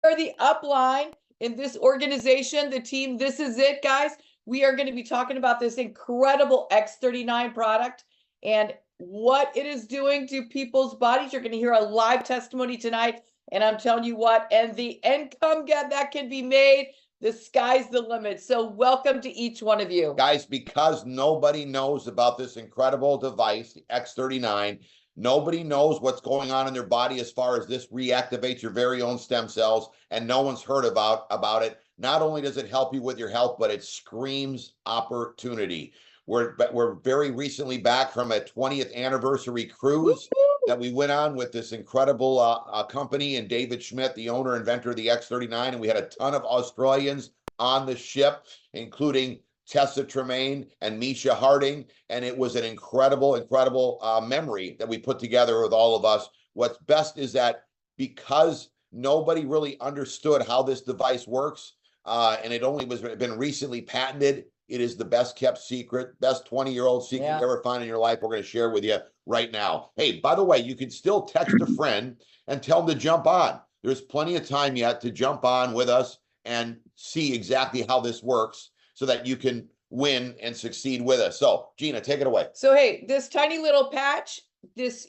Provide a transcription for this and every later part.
are the upline in this organization, the team. This is it, guys. We are going to be talking about this incredible X39 product and what it is doing to people's bodies. You're going to hear a live testimony tonight, and I'm telling you what, and the income that can be made, the sky's the limit. So welcome to each one of you. Guys, because nobody knows about this incredible device, the X39, nobody knows what's going on in their body as far as this reactivates your very own stem cells, and no one's heard about it. Not only does it help you with your health, but it screams opportunity. We're very recently back from a 20th anniversary cruise that we went on with this incredible company and David Schmidt, the owner, inventor of the X39, and we had a ton of Australians on the ship, including Tessa Tremaine and Misha Harding, and it was an incredible memory that we put together with all of us. What's best is that because nobody really understood how this device works, and it only been recently patented, it is the best kept secret, best 20-year-old secret you ever find in your life. We're going to share with you right now. Hey, by the way, you can still text a friend and tell them to jump on. There's plenty of time yet to jump on with us and see exactly how this works so that you can win and succeed with us. So, Gina, take it away. So, hey, this tiny little patch,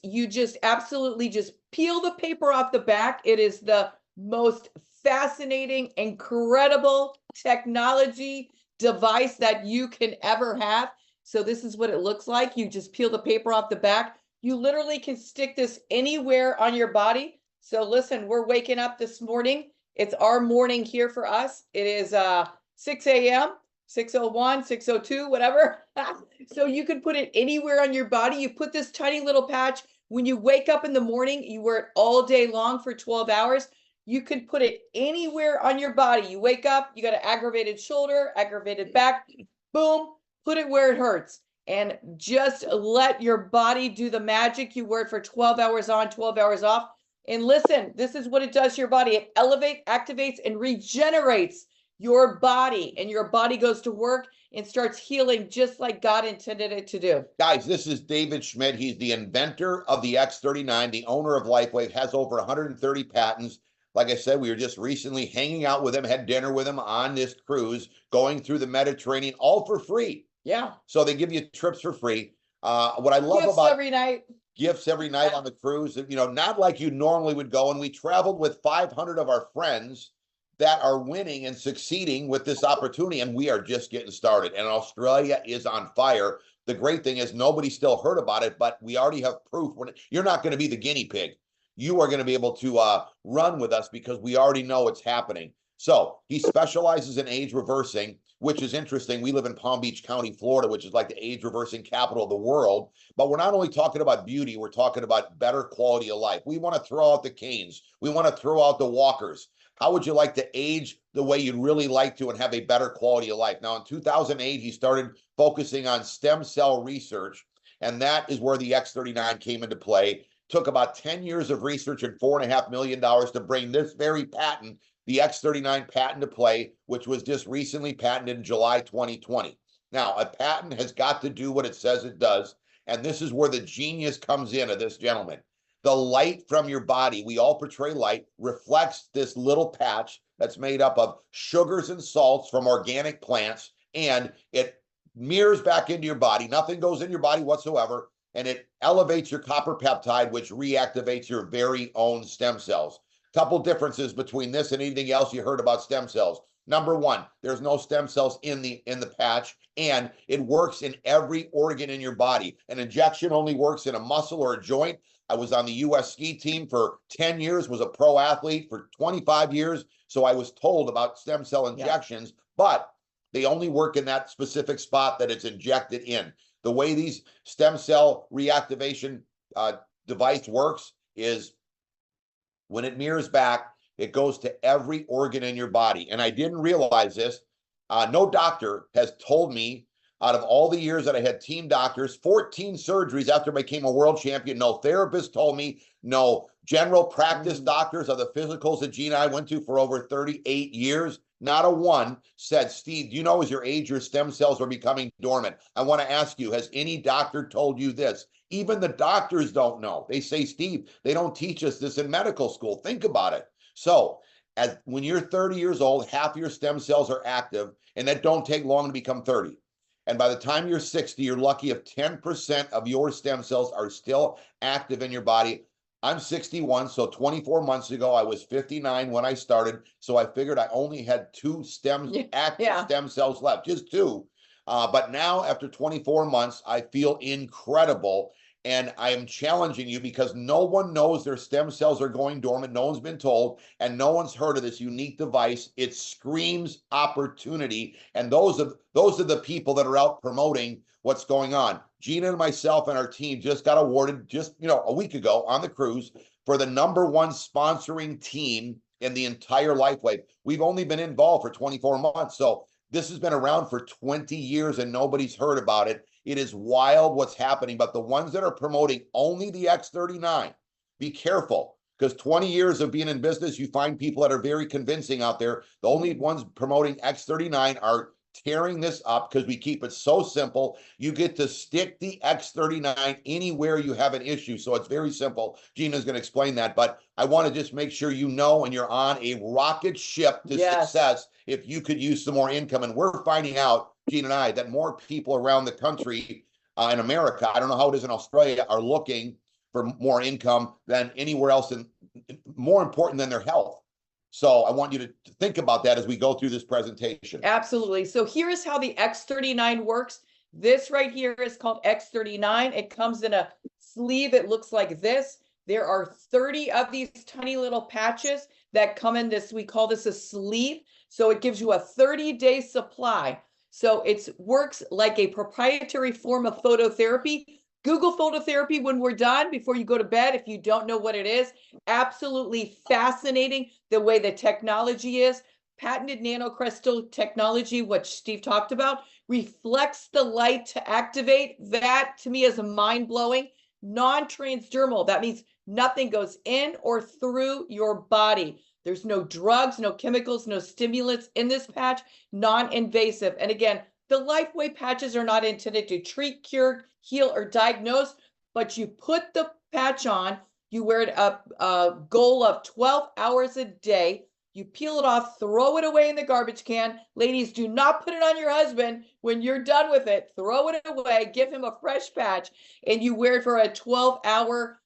you just absolutely just peel the paper off the back. It is the most fascinating, incredible technology device that you can ever have. So this is what it looks like. You just peel the paper off the back. You literally can stick this anywhere on your body. So listen, we're waking up this morning. It's our morning here for us. It is 6 a.m., 6:01, 6:02, whatever. So you can put it anywhere on your body. You put this tiny little patch. When you wake up in the morning, you wear it all day long for 12 hours. You can put it anywhere on your body. You wake up, you got an aggravated shoulder, aggravated back, boom, put it where it hurts. And just let your body do the magic. You wear it for 12 hours on, 12 hours off. And listen, this is what it does to your body. It elevates, activates, and regenerates your body. And your body goes to work and starts healing just like God intended it to do. Guys, this is David Schmidt. He's the inventor of the X39, the owner of Lifewave, has over 130 patents. Like I said, we were just recently hanging out with him, had dinner with him on this cruise, going through the Mediterranean, all for free. Yeah. So they give you trips for free. What I love gifts about every night. Gifts every night on the cruise, you know, not like you normally would go. And we traveled with 500 of our friends that are winning and succeeding with this opportunity. And we are just getting started. And Australia is on fire. The great thing is nobody still heard about it, but we already have proof. You're not going to be the guinea pig. You are going to be able to run with us because we already know it's happening. So he specializes in age reversing, which is interesting. We live in Palm Beach County, Florida, which is like the age reversing capital of the world. But we're not only talking about beauty, we're talking about better quality of life. We want to throw out the canes. We want to throw out the walkers. How would you like to age the way you'd really like to and have a better quality of life? Now, in 2008, he started focusing on stem cell research, and that is where the X39 came into play. Took about 10 years of research and $4.5 million to bring this very patent, the X39 patent, to play, which was just recently patented in July 2020. Now, a patent has got to do what it says it does, and this is where the genius comes in of this gentleman. The light from your body, we all portray light, reflects this little patch that's made up of sugars and salts from organic plants, and it mirrors back into your body. Nothing goes in your body whatsoever. And it elevates your copper peptide, which reactivates your very own stem cells. Couple differences between this and anything else you heard about stem cells. Number one, there's no stem cells in the patch, and it works in every organ in your body. An injection only works in a muscle or a joint. I was on the U.S. ski team for 10 years, was a pro athlete for 25 years, so I was told about stem cell injections, but they only work in that specific spot that it's injected in. The way these stem cell reactivation device works is when it mirrors back, it goes to every organ in your body. And I didn't realize this. No doctor has told me, out of all the years that I had team doctors, 14 surgeries after I became a world champion, no therapist told me, no general practice doctors of the physicals that Gina and I went to for over 38 years. Not a one said, Steve, do you know as your age, your stem cells are becoming dormant? I want to ask you, has any doctor told you this? Even the doctors don't know. They say, Steve, they don't teach us this in medical school. Think about it. So As when you're 30 years old, half your stem cells are active, and that don't take long to become 30. And by the time you're 60, you're lucky if 10% of your stem cells are still active in your body. I'm 61, so 24 months ago, I was 59 when I started. So I figured I only had two active stem cells left, just two. But now, after 24 months, I feel incredible. And I am challenging you because no one knows their stem cells are going dormant. No one's been told, and no one's heard of this unique device. It screams opportunity. And those are the people that are out promoting what's going on. Gina and myself and our team just got awarded just, a week ago on the cruise for the #1 sponsoring team in the entire Lifewave. We've only been involved for 24 months. So this has been around for 20 years and nobody's heard about it. It is wild what's happening, but the ones that are promoting only the X39, be careful, because 20 years of being in business, you find people that are very convincing out there. The only ones promoting X39 are tearing this up because we keep it so simple. You get to stick the X39 anywhere you have an issue. So it's very simple. Gina's going to explain that, but I want to just make sure you know, and you're on a rocket ship to success if you could use some more income. And we're finding out, Gina and I, that more people around the country in America, I don't know how it is in Australia, are looking for more income than anywhere else, and more important than their health. So I want you to think about that as we go through this presentation. Absolutely. So here is how the X39 works. This right here is called X39. It comes in a sleeve. It looks like this. There are 30 of these tiny little patches that come in this. We call this a sleeve. So it gives you a 30-day supply. So it works like a proprietary form of phototherapy. Google phototherapy when we're done before you go to bed if you don't know what it is. Absolutely fascinating the way the technology is. Patented nanocrystal technology, which Steve talked about, reflects the light to activate. That to me is mind-blowing. Non-transdermal, that means nothing goes in or through your body. There's no drugs, no chemicals, no stimulants in this patch, non-invasive. And again, the Lifewave patches are not intended to treat, cure, heal, or diagnose, but you put the patch on, you wear it a goal of 12 hours a day, you peel it off, throw it away in the garbage can. Ladies, do not put it on your husband when you're done with it. Throw it away, give him a fresh patch, and you wear it for a 12-hour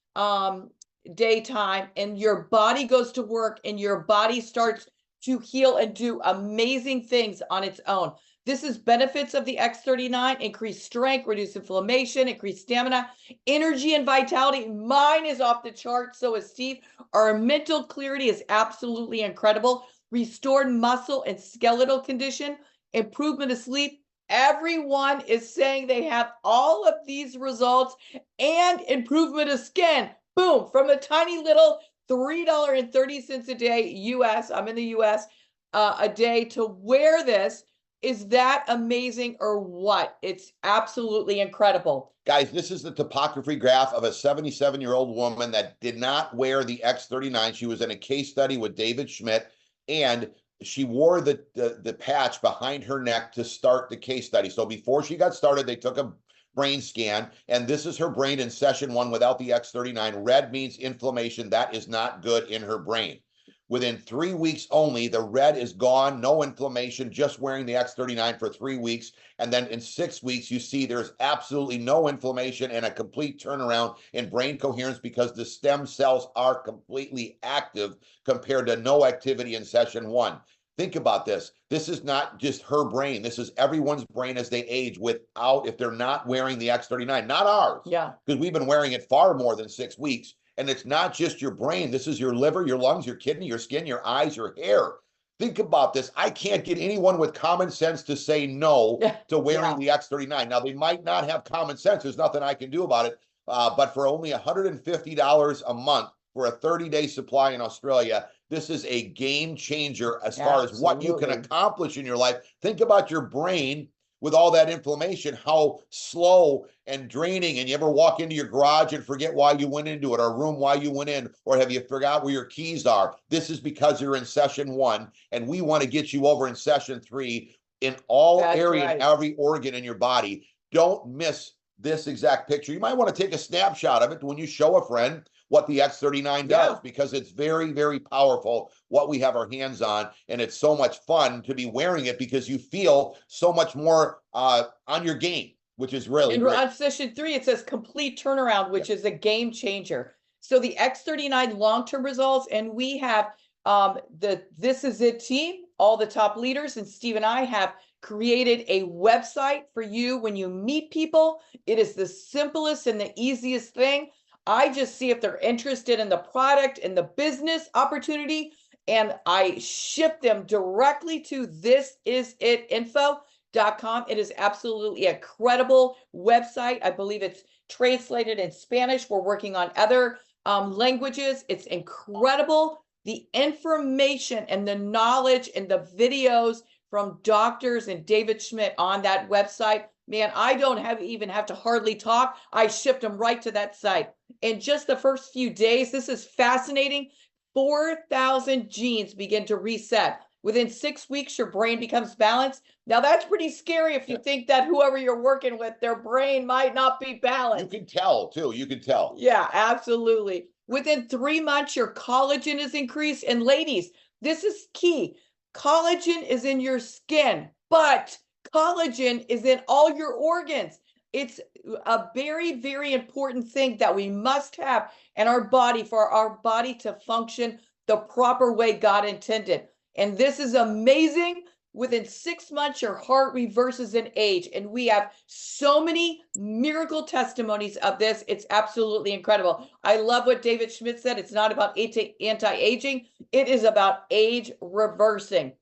daytime, and your body goes to work, and your body starts to heal and do amazing things on its own. This is benefits of the X39: increased strength, reduce inflammation, increased stamina, energy, and vitality. Mine is off the charts, so is Steve. Our mental clarity is absolutely incredible. Restored muscle and skeletal condition, improvement of sleep. Everyone is saying they have all of these results and improvement of skin. Boom, from a tiny little $3.30 a day US, I'm in the US, a day to wear this. Is that amazing or what? It's absolutely incredible. Guys, this is the topography graph of a 77-year-old woman that did not wear the X39. She was in a case study with David Schmidt, and she wore the patch behind her neck to start the case study. So before she got started, they took a brain scan, and this is her brain in session 1 without the X39. Red means inflammation. That is not good in her brain. Within 3 weeks only, the red is gone, no inflammation, just wearing the X39 for 3 weeks. And then in 6 weeks, you see there's absolutely no inflammation and a complete turnaround in brain coherence because the stem cells are completely active compared to no activity in session 1. Think about this. This is not just her brain. This is everyone's brain as they age if they're not wearing the X39, not ours. Yeah. Because we've been wearing it far more than 6 weeks. And it's not just your brain. This is your liver, your lungs, your kidney, your skin, your eyes, your hair. Think about this. I can't get anyone with common sense to say no to wearing the X39. Now, they might not have common sense. There's nothing I can do about it. But for only $150 a month for a 30-day supply in Australia, this is a game changer as far as what you can accomplish in your life. Think about your brain with all that inflammation, how slow and draining. And you ever walk into your garage and forget why you went into it, or a room why you went in, or have you forgot where your keys are? This is because you're in session 1, and we want to get you over in session 3 in all area and every organ in your body. Don't miss this exact picture. You might want to take a snapshot of it when you show a friend, what the X39 does, because it's very, very powerful what we have our hands on. And it's so much fun to be wearing it because you feel so much more on your game, which is really great. On session 3, it says complete turnaround, which is a game changer. So the X39 long-term results, and we have the This Is It team, all the top leaders, and Steve and I have created a website for you when you meet people. It is the simplest and the easiest thing. I just see if they're interested in the product and the business opportunity, and I ship them directly to thisisitinfo.com. It is absolutely a credible website. I believe it's translated in Spanish. We're working on other languages. It's incredible. The information and the knowledge and the videos from doctors and David Schmidt on that website, man, I don't even have to hardly talk. I shipped them right to that site. In just the first few days, this is fascinating. 4,000 genes begin to reset. Within 6 weeks, your brain becomes balanced. Now, that's pretty scary if you think that whoever you're working with, their brain might not be balanced. You can tell, too. You can tell. Yeah, absolutely. Within 3 months, your collagen is increased. And ladies, this is key. Collagen is in your skin, but collagen is in all your organs. It's a very, very important thing that we must have in our body for our body to function the proper way God intended. And this is amazing. Within 6 months, your heart reverses in age. And we have so many miracle testimonies of this. It's absolutely incredible. I love what David Schmidt said. It's not about anti-aging. It is about age reversing.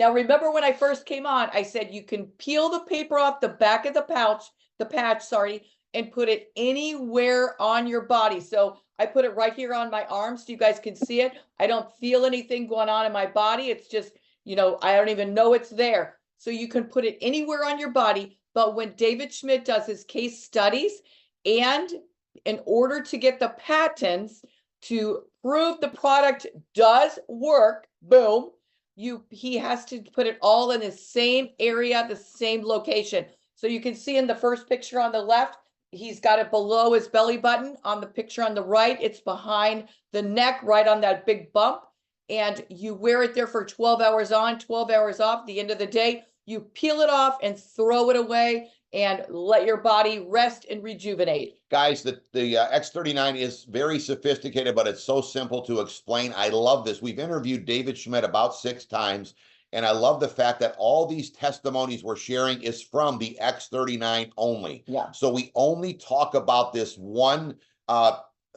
Now, remember when I first came on, I said you can peel the paper off the back of the patch, and put it anywhere on your body. So I put it right here on my arms so you guys can see it. I don't feel anything going on in my body. It's just, I don't even know it's there. So you can put it anywhere on your body. But when David Schmidt does his case studies, and in order to get the patents to prove the product does work, boom, he has to put it all in the same area, the same location. So you can see in the first picture on the left, he's got it below his belly button. On the picture on the right, it's behind the neck, right on that big bump. And you wear it there for 12 hours on, 12 hours off. At the end of the day, you peel it off and throw it away and let your body rest and rejuvenate. Guys, the X39 is very sophisticated, but it's so simple to explain. I love this. We've interviewed David Schmidt about 6 times, and I love the fact that all these testimonies we're sharing is from the X39 only. Yeah. So we only talk about this one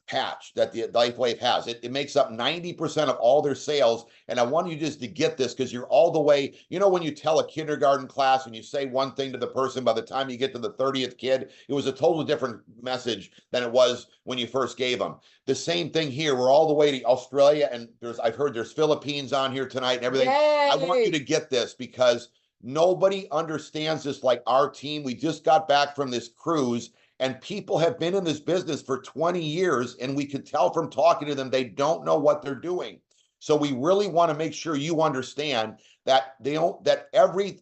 patch that the Lifewave has. It makes up 90% of all their sales. And I want you just to get this because you're all the way, when you tell a kindergarten class and you say one thing to the person, by the time you get to the 30th kid, it was a totally different message than it was when you first gave them. The same thing here. We're all the way to Australia, and I've heard there's Philippines on here tonight and everything. Yay! I want you to get this because nobody understands this like our team. We just got back from this cruise, and people have been in this business for 20 years, and we could tell from talking to them, they don't know what they're doing. So we really want to make sure you understand that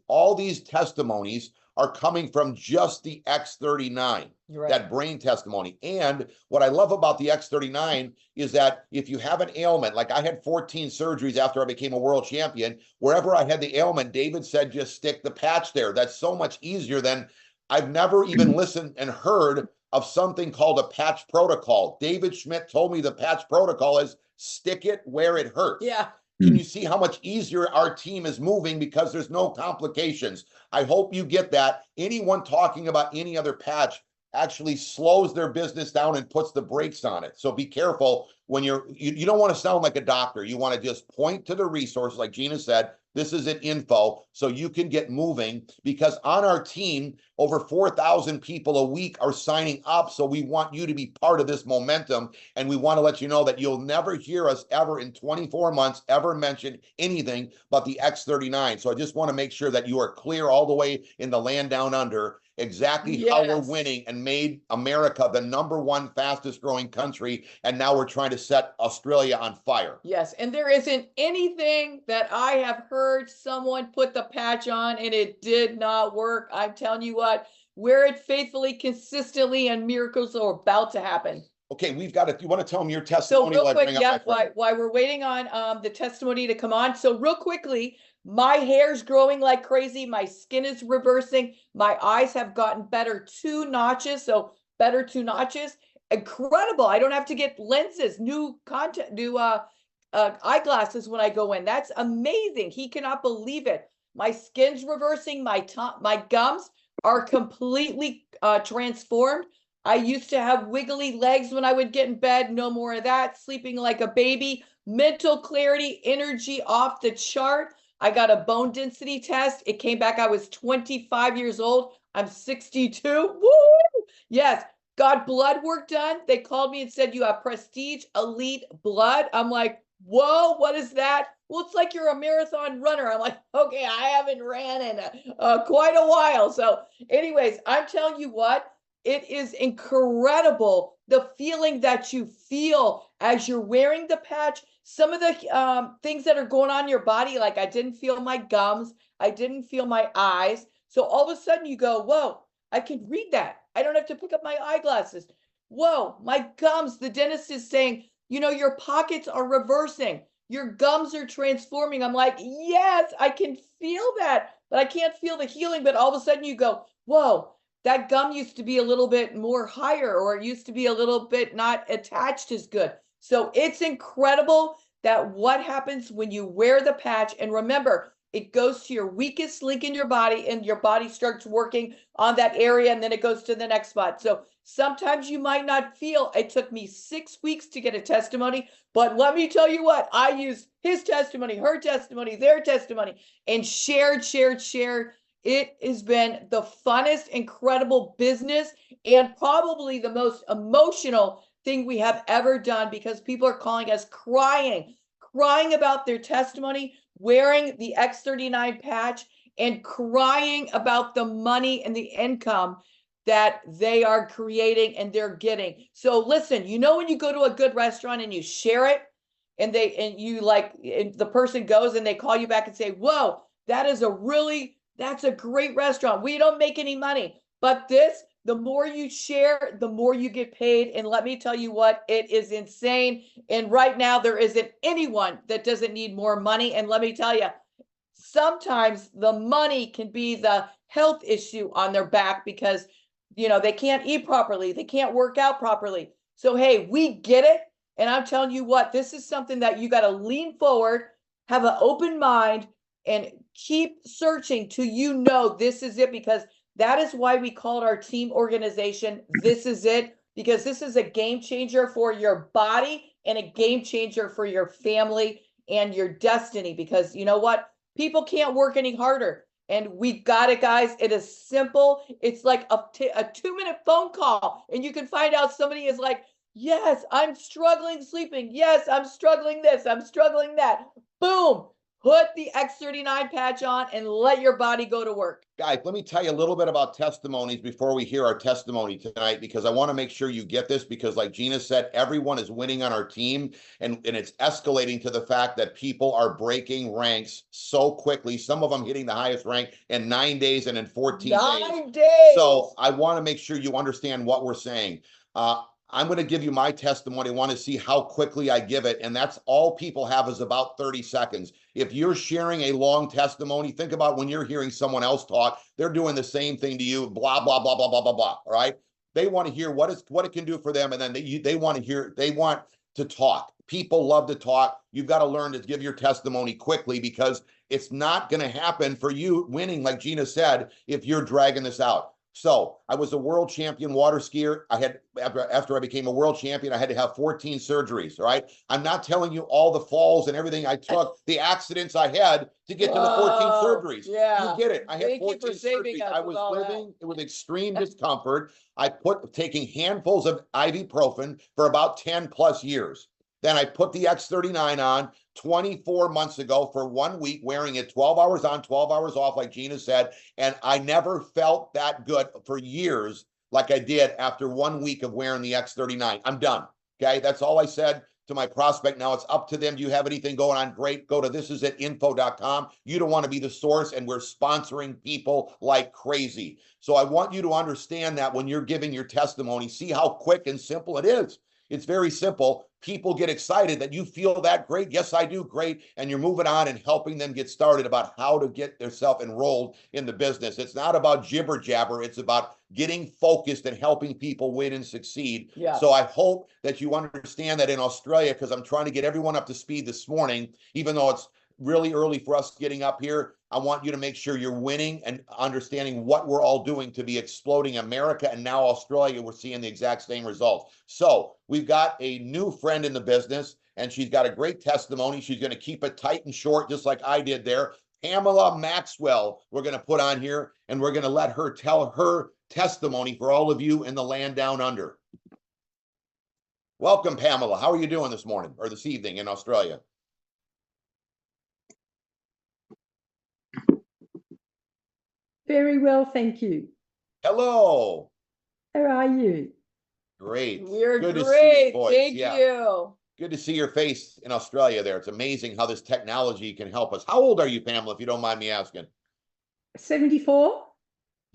all these testimonies are coming from just the X39, Right. that brain testimony. And what I love about the X39 is that if you have an ailment, like I had 14 surgeries after I became a world champion, wherever I had the ailment, David said, just stick the patch there. That's so much easier than I've never even listened and heard of something called a patch protocol. David Schmidt told me the patch protocol is stick it where it hurts. Yeah. Can you see how much easier our team is moving because there's no complications? I hope you get that. Anyone talking about any other patch actually slows their business down and puts the brakes on it. So be careful when you don't want to sound like a doctor. You want to just point to the resources, like Gina said. This is an info so you can get moving, because on our team, over 4,000 people a week are signing up. So we want you to be part of this momentum. And we want to let you know that you'll never hear us ever in 24 months ever mention anything but the X39. So I just want to make sure that you are clear all the way in the land down under exactly how we're winning and made America the #1 fastest growing country. And now we're trying to set Australia on fire. Yes. And there isn't anything that I have heard someone put the patch on and it did not work. I'm telling you what, wear it faithfully, consistently, and miracles are about to happen. Okay, we've got to, you want to tell them your So testimony? real while I quick, bring up yeah, my friend? while we're waiting on the testimony to come on. So real quickly, my hair's growing like crazy. My skin is reversing. My eyes have gotten better 2 notches. So better 2 notches. Incredible. I don't have to get lenses, new content, new eyeglasses when I go in. That's amazing. He cannot believe it. My skin's reversing. My gums are completely transformed. I used to have wiggly legs when I would get in bed. No more of that. Sleeping like a baby. Mental clarity, energy off the chart. I got a bone density test. It came back. I was 25 years old. I'm 62. Woo! Yes. Got blood work done. They called me and said, you have prestige elite blood. I'm like, whoa, what is that? Well, it's like you're a marathon runner. I'm like, okay, I haven't ran in quite a while. So anyways, I'm telling you what, it is incredible the feeling that you feel as you're wearing the patch. Some of the things that are going on in your body, like I didn't feel my gums, I didn't feel my eyes. So all of a sudden you go, whoa, I can read that. I don't have to pick up my eyeglasses. Whoa, my gums, the dentist is saying, you know, your pockets are reversing. Your gums are transforming. I'm like, yes, I can feel that, but I can't feel the healing. But all of a sudden you go, whoa, that gum used to be a little bit more higher, or it used to be a little bit not attached as good. So it's incredible that what happens when you wear the patch. And remember, it goes to your weakest link in your body and your body starts working on that area, and then it goes to the next spot. So sometimes you might not feel. It took me 6 weeks to get a testimony, but let me tell you what, I used his testimony, her testimony, their testimony, and shared. It has been the funnest, incredible business and probably the most emotional thing we have ever done, because people are calling us crying about their testimony, wearing the X39 patch, and crying about the money and the income that they are creating and they're getting. So listen, you know, when you go to a good restaurant and you share it, and the person goes and they call you back and say, whoa, that's a great restaurant. We don't make any money, but the more you share, the more you get paid. And let me tell you what, it is insane. And right now there isn't anyone that doesn't need more money. And let me tell you, sometimes the money can be the health issue on their back, because, you know, they can't eat properly. They can't work out properly. So, hey, we get it. And I'm telling you what, this is something that you got to lean forward, have an open mind, and keep searching till you know this is it, because that is why we called our team organization This Is It, because this is a game changer for your body and a game changer for your family and your destiny. Because you know what? People can't work any harder. And we got it, guys. It is simple. It's like a 2-minute phone call, and you can find out somebody is like, yes, I'm struggling sleeping. Yes, I'm struggling this. I'm struggling that. Boom. Put the X39 patch on and let your body go to work. Guys, let me tell you a little bit about testimonies before we hear our testimony tonight, because I want to make sure you get this, because like Gina said, everyone is winning on our team, and it's escalating to the fact that people are breaking ranks so quickly. Some of them hitting the highest rank in 9 days and in 14 days. 9 days. So I want to make sure you understand what we're saying. I'm going to give you my testimony. I want to see how quickly I give it. And that's all people have, is about 30 seconds. If you're sharing a long testimony, think about when you're hearing someone else talk, they're doing the same thing to you, blah, blah, blah, blah, blah, blah, blah. All right. They want to hear what it can do for them. And then they want to talk. People love to talk. You've got to learn to give your testimony quickly, because it's not going to happen for you winning, like Gina said, if you're dragging this out. So I was a world champion water skier. After I became a world champion, I had to have 14 surgeries. All right. I'm not telling you all the falls and everything I took, the accidents I had to get to the 14 surgeries. Yeah. You get it. I had Thank 14 you for saving surgeries. us I with was all living with extreme discomfort. I taking handfuls of ibuprofen for about 10 plus years. Then I put the X39 on 24 months ago for 1 week, wearing it 12 hours on, 12 hours off, like Gina said. And I never felt that good for years like I did after 1 week of wearing the X39. I'm done. Okay. That's all I said to my prospect. Now it's up to them. Do you have anything going on? Great. Go to thisisit.info.com. You don't want to be the source, and we're sponsoring people like crazy. So I want you to understand that when you're giving your testimony, see how quick and simple it is. It's very simple. People get excited that you feel that great. Yes, I do. Great. And you're moving on and helping them get started about how to get themselves enrolled in the business. It's not about jibber jabber. It's about getting focused and helping people win and succeed. Yeah. So I hope that you understand that in Australia, because I'm trying to get everyone up to speed this morning, even though it's really early for us getting up here. I want you to make sure you're winning and understanding what we're all doing to be exploding America, and now Australia, we're seeing the exact same results. So we've got a new friend in the business, and she's got a great testimony. She's going to keep it tight and short, just like I did there. Pamela Maxwell, we're going to put on here, and we're going to let her tell her testimony for all of you in the land down under. Welcome, Pamela. How are you doing this morning or this evening in Australia? Very well, thank you. Hello. How are you? Great. We're Good great. To see Thank you. Good to see your face in Australia there. It's amazing how this technology can help us. How old are you, Pamela, if you don't mind me asking? 74.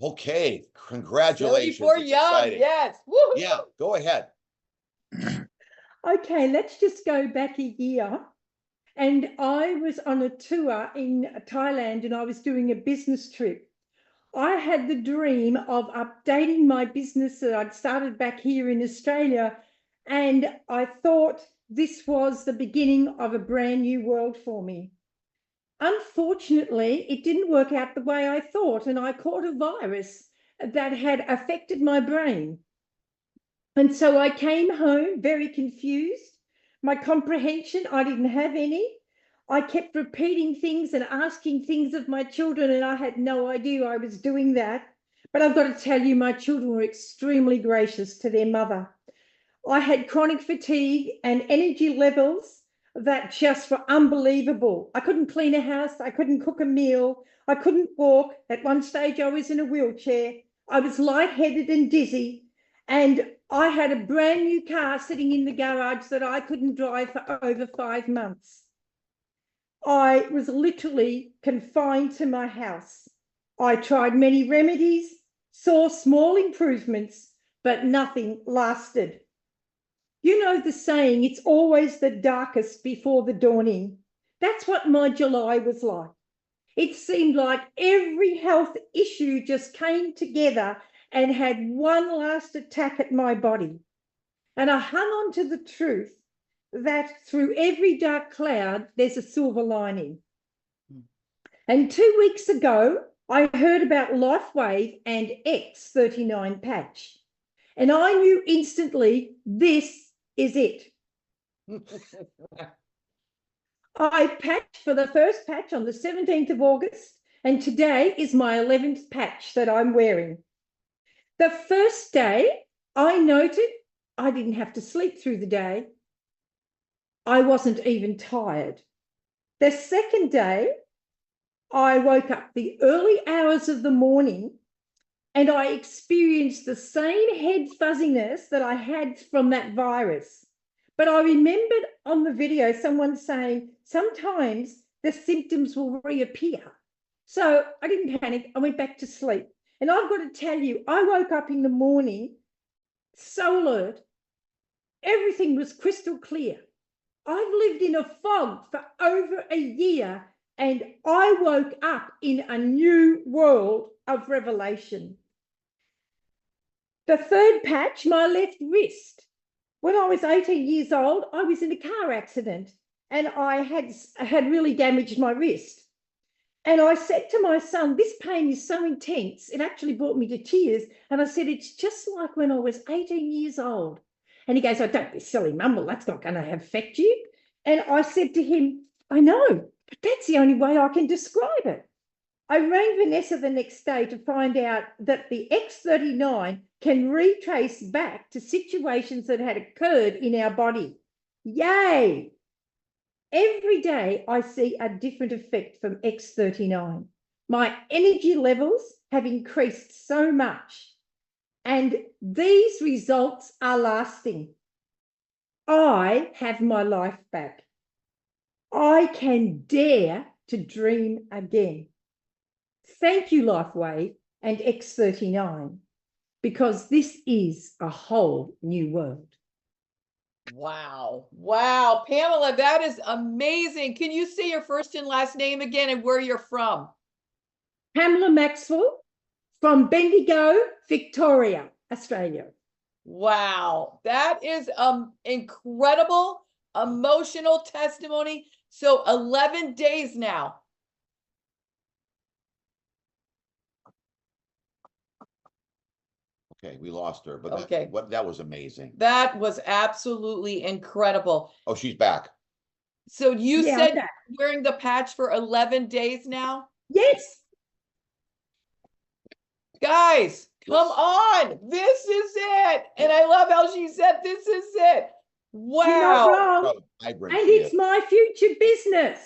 Okay. Congratulations. 74 It's young. exciting. Yes. Woo-hoo. Yeah, go ahead. Okay, let's just go back a year. And I was on a tour in Thailand and I was doing a business trip. I had the dream of updating my business that I'd started back here in Australia. And I thought this was the beginning of a brand new world for me. Unfortunately, it didn't work out the way I thought, and I caught a virus that had affected my brain. And so I came home very confused. My comprehension, I didn't have any. I kept repeating things and asking things of my children, and I had no idea I was doing that. But I've got to tell you, my children were extremely gracious to their mother. I had chronic fatigue and energy levels that just were unbelievable. I couldn't clean a house. I couldn't cook a meal. I couldn't walk. At one stage, I was in a wheelchair. I was lightheaded and dizzy. And I had a brand new car sitting in the garage that I couldn't drive for over 5 months. I was literally confined to my house. I tried many remedies, saw small improvements, but nothing lasted. You know the saying, it's always the darkest before the dawning. That's what my July was like. It seemed like every health issue just came together and had one last attack at my body. And I hung on to the truth that through every dark cloud, there's a silver lining. And 2 weeks ago, I heard about Lifewave and X39 patch. And I knew instantly, this is it. I patched for the first patch on the 17th of August, and today is my 11th patch that I'm wearing. The first day, I noted I didn't have to sleep through the day. I wasn't even tired. The second day, I woke up the early hours of the morning and I experienced the same head fuzziness that I had from that virus. But I remembered on the video someone saying sometimes the symptoms will reappear. So I didn't panic. I went back to sleep. And I've got to tell you, I woke up in the morning so alert. Everything was crystal clear. I've lived in a fog for over a year and I woke up in a new world of revelation. The third patch, my left wrist. When I was 18 years old, I was in a car accident and I had really damaged my wrist. And I said to my son, this pain is so intense, it actually brought me to tears. And I said, it's just like when I was 18 years old. And he goes, oh, don't be silly, Mum, well, that's not going to affect you. And I said to him, I know, but that's the only way I can describe it. I rang Vanessa the next day to find out that the X39 can retrace back to situations that had occurred in our body. Yay! Every day I see a different effect from X39. My energy levels have increased so much, and these results are lasting. I have my life back. I can dare to dream again. Thank you, Lifewave and X39, because this is a whole new world. Wow. Wow. Pamela, that is amazing. Can you say your first and last name again and where you're from? Pamela Maxwell from Bendigo, Victoria, Australia. Wow. That is incredible emotional testimony. So 11 days now. Okay, we lost her, but Okay. that was amazing. That was absolutely incredible. Oh, she's back. So you Yeah, said okay. you're wearing the patch for 11 days now? Yes. Guys, come on. This is it. And I love how she said, this is it. You're not Wow. wrong. Oh, vibrant And she it's is. my future business.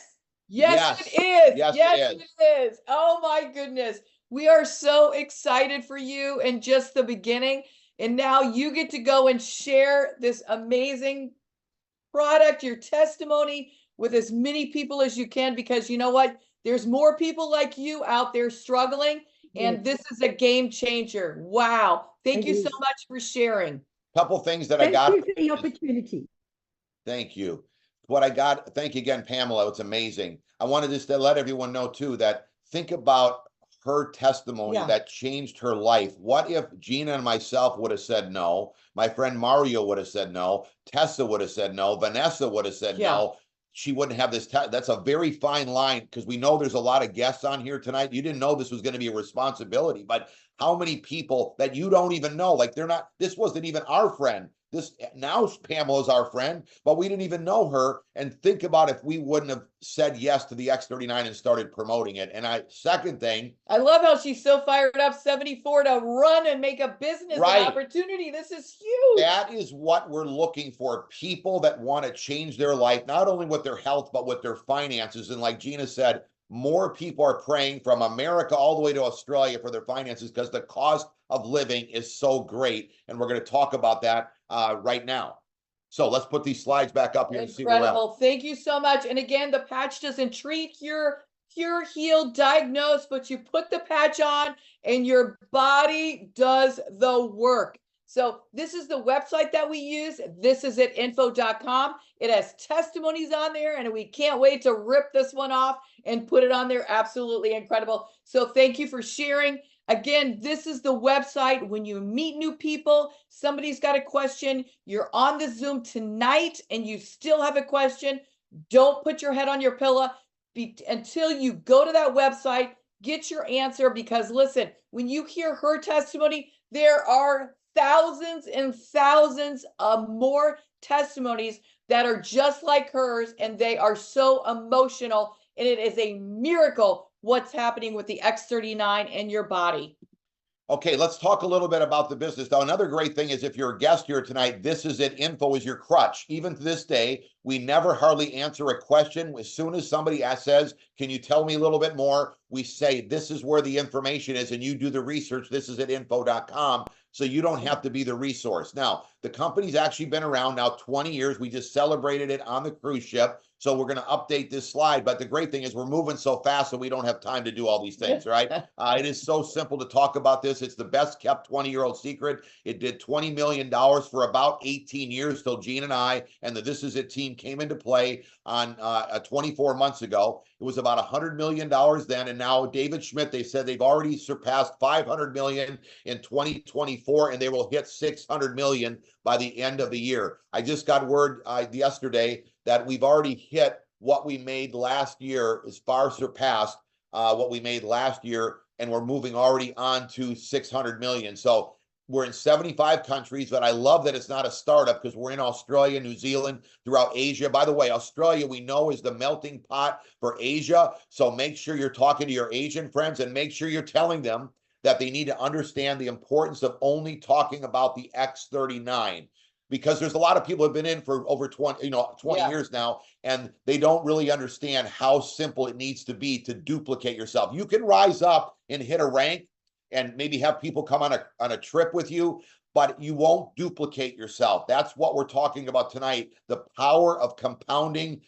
Yes, Yes. it is. Yes, it Yes, is. it is. Oh my goodness. We are so excited for you and just the beginning. And now you get to go and share this amazing product, your testimony with as many people as you can, because you know what? There's more people like you out there struggling, and this is a game changer. Wow. Thank It you so is. much for sharing. Couple things that I Thank got. you for the opportunity. Thank you. What I got, thank you again, Pamela. It's amazing. I wanted just to let everyone know too that think about her testimony Yeah. that changed her life. What if Gina and myself would have said no? My friend Mario would have said no. Tessa would have said no. Vanessa would have said Yeah. no. She wouldn't have this. That's a very fine line because we know there's a lot of guests on here tonight. You didn't know this was going to be a responsibility, but how many people that you don't even know, like they're not, this wasn't even our friend. This now Pamela's our friend, but we didn't even know her. And think about if we wouldn't have said yes to the X39 and started promoting it. And second thing, I love how she's so fired up, 74, to run and make a business Right. an opportunity. This is huge. that is what we're looking for. People that want to change their life, not only with their health, but with their finances. And like Gina said, more people are praying from America all the way to Australia for their finances because the cost of living is so great. And we're going to talk about that right now. So let's put these slides back up here and see where we're at. Incredible. Thank you so much. And again, the patch doesn't treat, cure, heal, diagnose, but you put the patch on and your body does the work. So this is the website that we use. This is at info.com. It has testimonies on there, and we can't wait to rip this one off and put it on there. Absolutely incredible. So thank you for sharing. Again, this is the website. When you meet new people, somebody's got a question, you're on the Zoom tonight and you still have a question, don't put your head on your pillow until you go to that website, get your answer, because listen, when you hear her testimony, there are thousands and thousands of more testimonies that are just like hers, and they are so emotional, and it is a miracle what's happening with the X39 in your body. Okay, let's talk a little bit about the business. Now, another great thing is if you're a guest here tonight, this is it. Info is your crutch. Even to this day, we never hardly answer a question. As soon as somebody says, can you tell me a little bit more? We say, this is where the information is, and you do the research. This is at info.com. So you don't have to be the resource. Now, the company's actually been around now 20 years. We just celebrated it on the cruise ship. So we're going to update this slide. But the great thing is we're moving so fast that we don't have time to do all these things, right? It is so simple to talk about this. It's the best kept 20-year-old secret. It did $20 million for about 18 years till Gene and I and the This Is It team came into play on 24 months ago. It was about $100 million then. And now David Schmidt, they said they've already surpassed 500 million in 2024, and they will hit 600 million by the end of the year. I just got word yesterday that we've already hit what we made last year, is far surpassed what we made last year, and we're moving already on to 600 million. So we're in 75 countries, but I love that it's not a startup because we're in Australia, New Zealand, throughout Asia. By the way, Australia, we know, is the melting pot for Asia. So make sure you're talking to your Asian friends and make sure you're telling them that they need to understand the importance of only talking about the X39. Because there's a lot of people who have been in for over 20 years now, and they don't really understand how simple it needs to be to duplicate yourself. You can rise up and hit a rank and maybe have people come on a trip with you, but you won't duplicate yourself. That's what we're talking about tonight, the power of compounding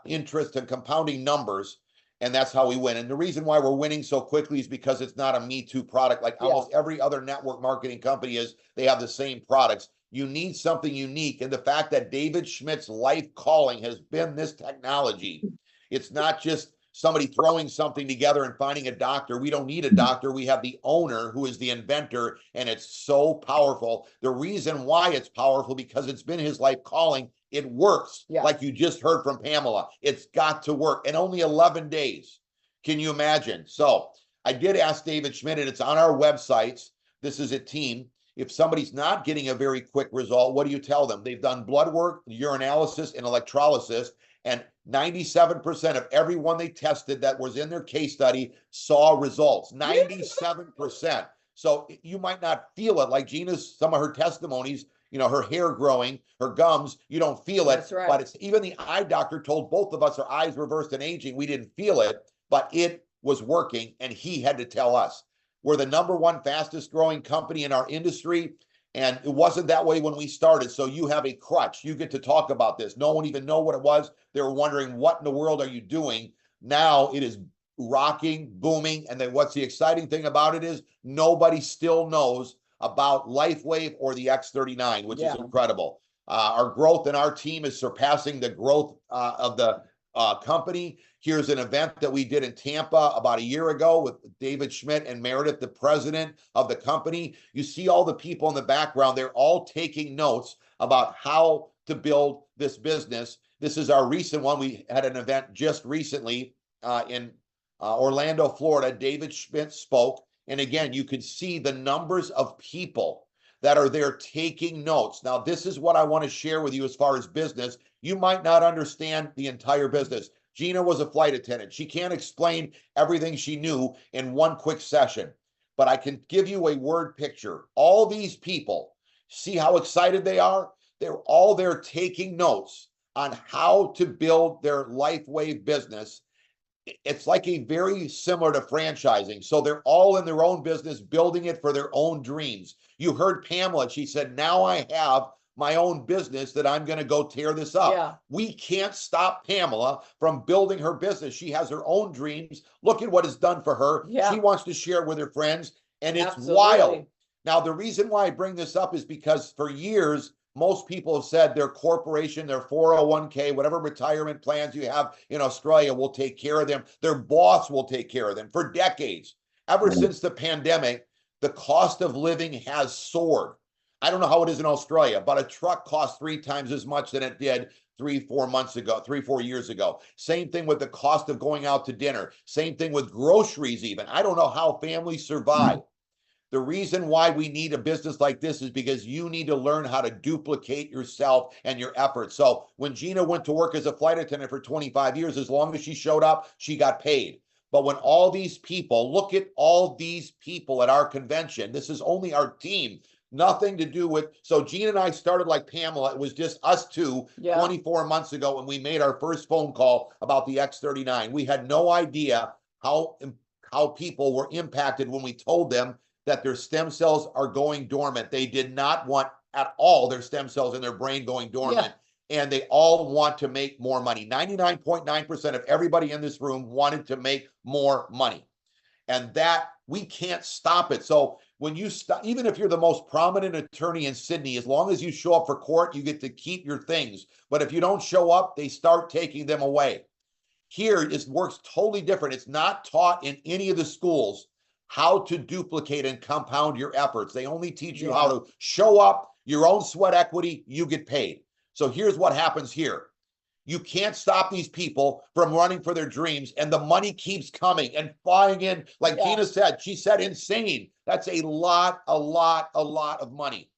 interest and compounding numbers. And that's how we win. And the reason why we're winning so quickly is because it's not a Me Too product like almost every other network marketing company is. They have the same products. You need something unique. And the fact that David Schmidt's life calling has been this technology. It's not just somebody throwing something together and finding a doctor. We don't need a doctor. We have the owner who is the inventor, and it's so powerful. The reason why it's powerful, because it's been his life calling. It works. Yeah. Like you just heard from Pamela. It's got to work in only 11 days. Can you imagine? So I did ask David Schmidt, and it's on our websites. This is a team. If somebody's not getting a very quick result, what do you tell them? They've done blood work, urinalysis, and electrolysis, and 97% of everyone they tested that was in their case study saw results. 97%. So you might not feel it, like Gina's, some of her testimonies, you know, her hair growing, her gums, you don't feel it. That's right. But it's even the eye doctor told both of us our eyes reversed and aging. We didn't feel it, but it was working, and he had to tell us. We're the #1 fastest growing company in our industry, and it wasn't that way when we started. So you have a crutch. You get to talk about this. No one even know what it was. They were wondering, what in the world are you doing? Now it is rocking, booming. And then what's the exciting thing about it is nobody still knows about Lifewave or the X39, which is incredible. Our growth and our team is surpassing the growth of the company. Here's an event that we did in Tampa about a year ago with David Schmidt and Meredith, the president of the company. You see all the people in the background. They're all taking notes about how to build this business. This is our recent one. We had an event just recently in Orlando, Florida. David Schmidt spoke. And again, you could see the numbers of people that are there taking notes. Now, this is what I want to share with you as far as business. You might not understand the entire business. Gina was a flight attendant. She can't explain everything she knew in one quick session, but I can give you a word picture. All these people, see how excited they are? They're all there taking notes on how to build their Lifewave business. It's like a very similar to franchising. So they're all in their own business, building it for their own dreams. You heard Pamela. She said, now I have my own business that I'm going to go tear this up. Yeah. We can't stop Pamela from building her business. She has her own dreams. Look at what it's done for her. Yeah. She wants to share it with her friends, and it's Absolutely. wild. Now, the reason why I bring this up is because for years, most people have said their corporation, their 401k, whatever retirement plans you have in Australia will take care of them. Their boss will take care of them. For decades, ever since the pandemic, the cost of living has soared. I don't know how it is in Australia, but a truck costs 3 times as much than it did 3-4 years ago. Same thing with the cost of going out to dinner. Same thing with groceries even. I don't know how families survive. The reason why we need a business like this is because you need to learn how to duplicate yourself and your efforts. So when Gina went to work as a flight attendant for 25 years, as long as she showed up, she got paid. But when all these people, look at all these people at our convention, this is only our team, nothing to do with, so Gina and I started like Pamela. It was just us two 24 months ago when we made our first phone call about the X39. We had no idea how people were impacted when we told them that their stem cells are going dormant. They did not want at all their stem cells in their brain going dormant. And they all want to make more money. 99.9% of everybody in this room wanted to make more money. And that, we can't stop it. So when you stop, even if you're the most prominent attorney in Sydney, as long as you show up for court, you get to keep your things. But if you don't show up, they start taking them away. Here, it works totally different. It's not taught in any of the schools how to duplicate and compound your efforts. They only teach you how to show up, your own sweat equity, you get paid. So here's what happens here. You can't stop these people from running for their dreams, and the money keeps coming and flying in. Like Gina said, she said insane. That's a lot of money.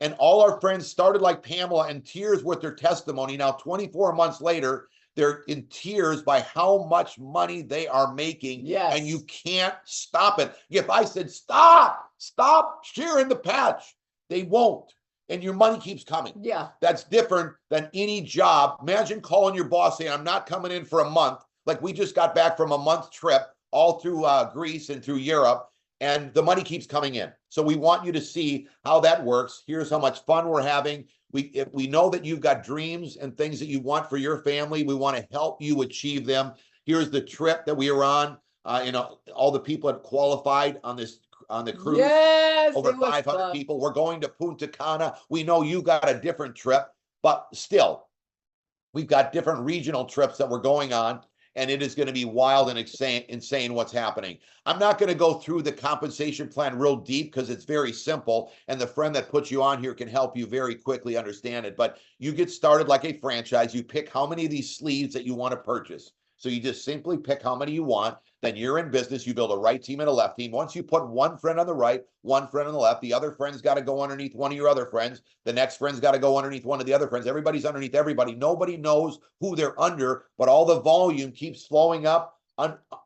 And all our friends started like Pamela in tears with their testimony. Now, 24 months later, they're in tears by how much money they are making. And you can't stop it. If I said, stop sharing the patch, they won't. And your money keeps coming. That's different than any job. Imagine calling your boss saying, I'm not coming in for a month. Like we just got back from a month trip all through Greece and through Europe, and the money keeps coming in. So we want you to see how that works. Here's how much fun we're having. If we know that you've got dreams and things that you want for your family. We want to help you achieve them. Here's the trip that we were on. All the people that qualified on this on the cruise. Yes, Over it was 500 fun. people. We're going to Punta Cana. We know you got a different trip, but still, we've got different regional trips that we're going on, and it is going to be wild and insane what's happening. I'm not going to go through the compensation plan real deep because it's very simple, and the friend that puts you on here can help you very quickly understand it. But you get started like a franchise. You pick how many of these sleeves that you want to purchase. So you just simply pick how many you want. Then you're in business. You build a right team and a left team. Once you put one friend on the right, one friend on the left, the other friend's got to go underneath one of your other friends. The next friend's got to go underneath one of the other friends. Everybody's underneath everybody. Nobody knows who they're under, but all the volume keeps flowing up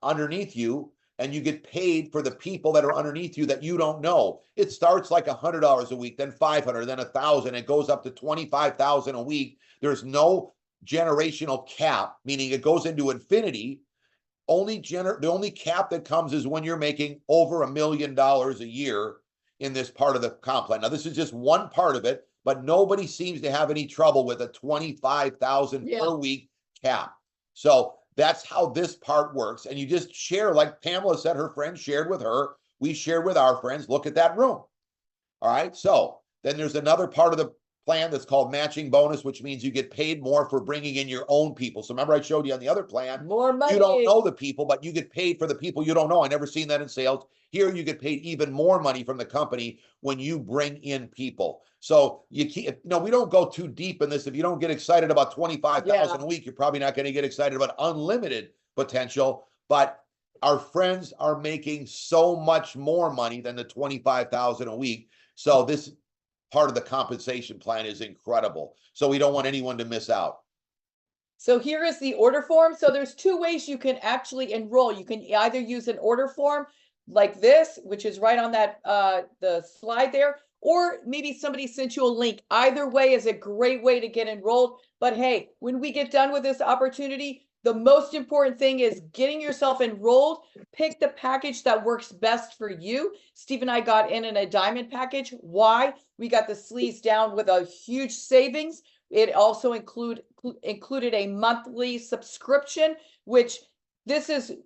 underneath you, and you get paid for the people that are underneath you that you don't know. It starts like $100 a week, then $500, then $1,000. It goes up to $25,000 a week. There's no generational cap, meaning it goes into infinity. The only cap that comes is when you're making over $1 million a year in this part of the comp plan. Now, this is just one part of it, but nobody seems to have any trouble with a 25,000 per week cap. So that's how this part works. And you just share, like Pamela said, her friend shared with her. We shared with our friends. Look at that room. All right. So then there's another part of the plan that's called matching bonus, which means you get paid more for bringing in your own people. So remember I showed you on the other plan, More money. You don't know the people, but you get paid for the people you don't know. I never seen that in sales. Here you get paid even more money from the company when you bring in people. So we don't go too deep in this. If you don't get excited about 25,000 a week, you're probably not going to get excited about unlimited potential. But our friends are making so much more money than the 25,000 a week. So this part of the compensation plan is incredible. So we don't want anyone to miss out. So here is the order form. So there's two ways you can actually enroll. You can either use an order form like this, which is right on that the slide there, or maybe somebody sent you a link. Either way is a great way to get enrolled. But hey, when we get done with this opportunity, the most important thing is getting yourself enrolled. Pick the package that works best for you. Steve and I got in a diamond package. Why? We got the sleeves down with a huge savings. It also included a monthly subscription, which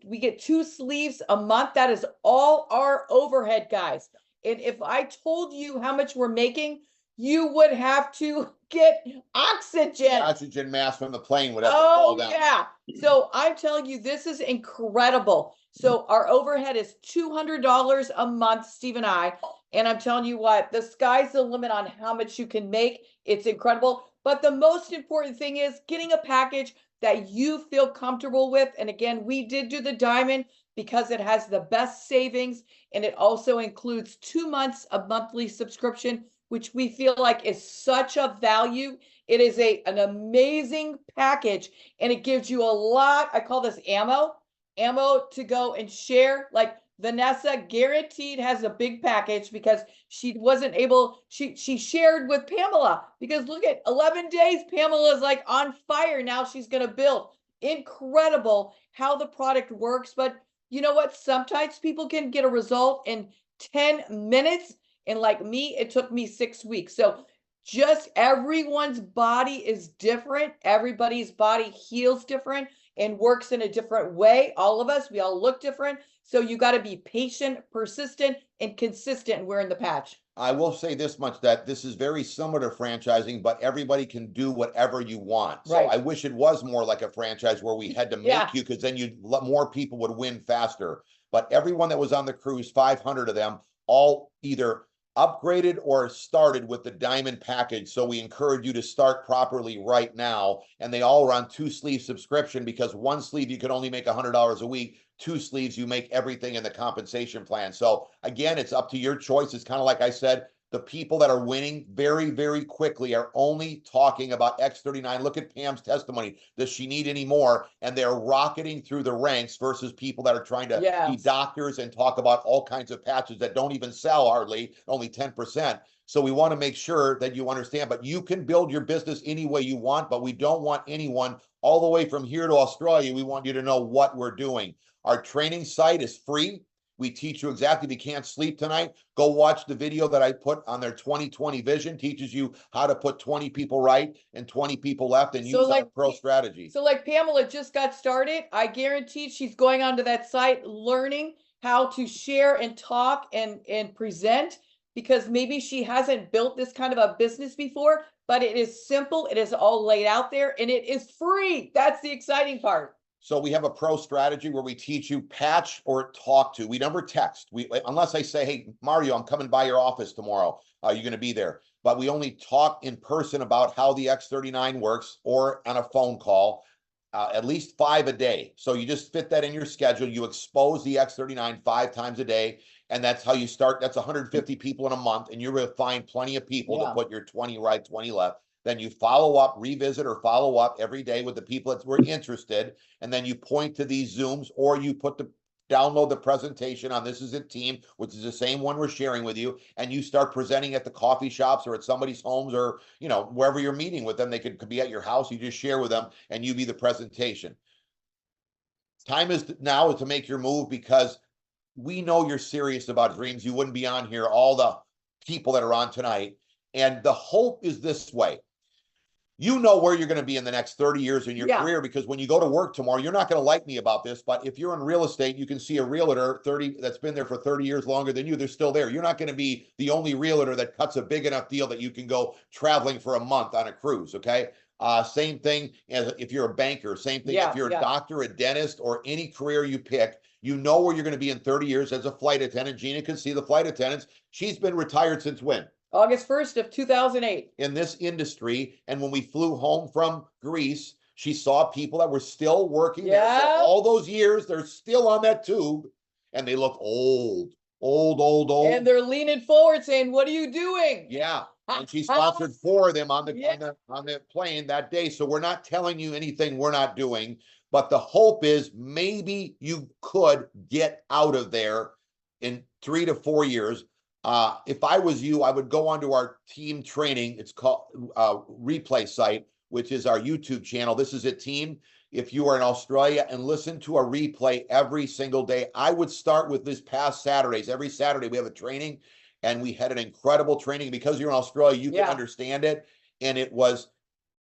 we get 2 sleeves a month. That is all our overhead, guys. And if I told you how much we're making, you would have to get oxygen mask from the plane would have to fall down. Yeah. So I'm telling you, this is incredible. So our overhead is $200 a month, Steve and I. And I'm telling you what, the sky's the limit on how much you can make. It's incredible. But the most important thing is getting a package that you feel comfortable with. And again, we did do the diamond because it has the best savings. And it also includes 2 months of monthly subscription, which we feel like is such a value. It is an amazing package, and it gives you a lot. I call this ammo to go and share. Like Vanessa guaranteed has a big package because she wasn't able, she shared with Pamela, because look at 11 days, Pamela is like on fire. Now she's going to build. Incredible how the product works. But you know what? Sometimes people can get a result in 10 minutes. And like me, it took me 6 weeks. So just everyone's body is different. Everybody's body heals different and works in a different way. All of us, we all look different. So you got to be patient, persistent, and consistent wearing the patch. I will say this much, that this is very similar to franchising, but everybody can do whatever you want. So I wish it was more like a franchise where we had to make you, because then more people would win faster. But everyone that was on the cruise, 500 of them, all either upgraded or started with the diamond package. So we encourage you to start properly right now. And they all are on 2 sleeve subscription, because 1 sleeve you can only make $100 a week. 2 sleeves you make everything in the compensation plan. So again, it's up to your choice. It's kind of like I said, the people that are winning very, very quickly are only talking about X39. Look at Pam's testimony. Does she need any more? And they're rocketing through the ranks versus people that are trying to be doctors and talk about all kinds of patches that don't even sell hardly, only 10%. So we want to make sure that you understand, but you can build your business any way you want, but we don't want anyone all the way from here to Australia. We want you to know what we're doing. Our training site is free. We teach you exactly, if you can't sleep tonight, go watch the video that I put on their 2020 vision. Teaches you how to put 20 people right and 20 people left and use our pro strategy. So like Pamela just got started. I guarantee she's going onto that site, learning how to share and talk and present, because maybe she hasn't built this kind of a business before, but it is simple. It is all laid out there and it is free. That's the exciting part. So we have a pro strategy where we teach you patch or talk to. We never text. Unless I say, hey, Mario, I'm coming by your office tomorrow. You're going to be there. But we only talk in person about how the X39 works, or on a phone call, at least 5 a day. So you just fit that in your schedule. You expose the X39 5 times a day. And that's how you start. That's 150 people in a month. And you're going to find plenty of people to put your 20 right, 20 left. Then you follow up, revisit or follow up every day with the people that were interested. And then you point to these Zooms, or you download the presentation on This Is It Team, which is the same one we're sharing with you. And you start presenting at the coffee shops or at somebody's homes, or, wherever you're meeting with them. They could be at your house. You just share with them and you be the presentation. Time is now to make your move, because we know you're serious about dreams. You wouldn't be on here, all the people that are on tonight. And the hope is this way. You know where you're going to be in the next 30 years in your career, because when you go to work tomorrow, you're not going to like me about this, but if you're in real estate, you can see a realtor that's been there for 30 years longer than you. They're still there. You're not going to be the only realtor that cuts a big enough deal that you can go traveling for a month on a cruise. Okay. Same thing as if you're a banker, same thing if you're a doctor, a dentist, or any career you pick. You know where you're going to be in 30 years as a flight attendant. Gina can see the flight attendants. She's been retired since when? August 1st of 2008. In this industry. And when we flew home from Greece, she saw people that were still working there. So all those years, they're still on that tube, and they look old. And they're leaning forward saying, what are you doing? Yeah. And she sponsored 4 of them on the plane that day. So we're not telling you anything we're not doing, but the hope is maybe you could get out of there in 3 to 4 years. If I was you, I would go onto our team training. It's called replay site, which is our YouTube channel. This Is It Team. If you are in Australia, and listen to a replay every single day. I would start with this past Saturdays. Every Saturday we have a training, and we had an incredible training. Because you're in Australia, you can understand it. And it was